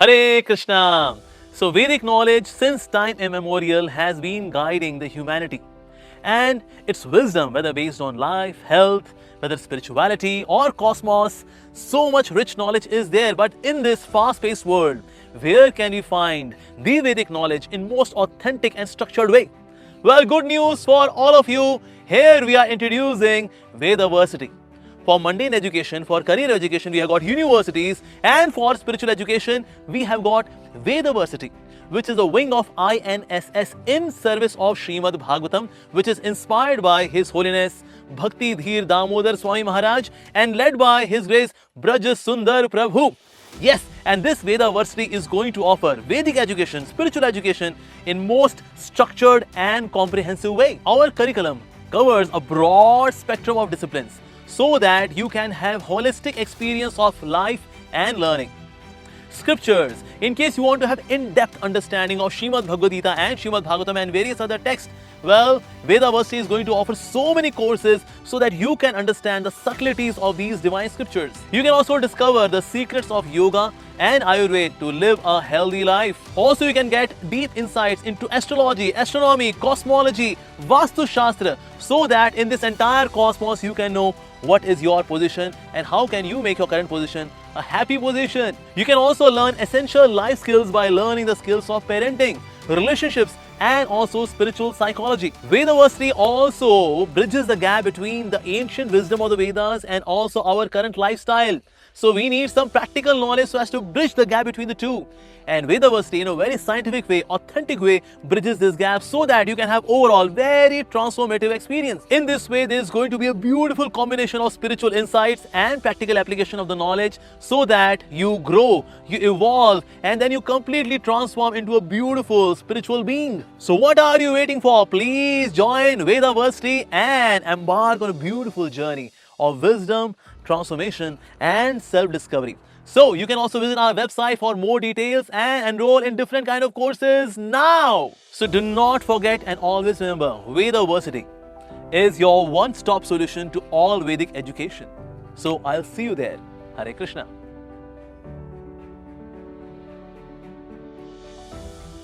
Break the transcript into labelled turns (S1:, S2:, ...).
S1: Hare Krishna. So Vedic knowledge since time immemorial has been guiding the humanity. And its wisdom, whether based on life, health, whether spirituality or cosmos, so much rich knowledge is there. But in this fast-paced world, where can we find the Vedic knowledge in most authentic and structured way? Well, good news for all of you. Here we are introducing Vedaversity. For mundane education, for career education, we have got universities, and for spiritual education, we have got Vedaversity, which is a wing of INSS in service of Srimad Bhagavatam, which is inspired by His Holiness Bhakti Dhir Damodar Swami Maharaj and led by His Grace Braj Sundar Prabhu. Yes, and this Vedaversity is going to offer Vedic education, spiritual education in most structured and comprehensive way. Our curriculum covers a broad spectrum of disciplines so that you can have holistic experience of life and learning. Scriptures, in case you want to have in-depth understanding of Srimad Bhagavad Gita and Srimad Bhagavatam and various other texts, well, Vedaversity is going to offer so many courses so that you can understand the subtleties of these divine scriptures. You can also discover the secrets of yoga and Ayurveda to live a healthy life. Also, you can get deep insights into astrology, astronomy, cosmology, Vastu Shastra, so that in this entire cosmos you can know what is your position and how can you make your current position a happy position. You can also learn essential life skills by learning the skills of parenting, relationships, and also spiritual psychology. Vedaversity also bridges the gap between the ancient wisdom of the Vedas and also our current lifestyle. So we need some practical knowledge so as to bridge the gap between the two. And Vedaversity, in a very scientific way, authentic way, bridges this gap so that you can have overall very transformative experience. In this way, there is going to be a beautiful combination of spiritual insights and practical application of the knowledge so that you grow, you evolve, and then you completely transform into a beautiful spiritual being. So what are you waiting for? Please join Vedaversity and embark on a beautiful journey of wisdom, transformation, and self-discovery. So you can also visit our website for more details and enroll in different kind of courses now. So do not forget and always remember, Vedaversity is your one-stop solution to all Vedic education. So I'll see you there. Hare Krishna.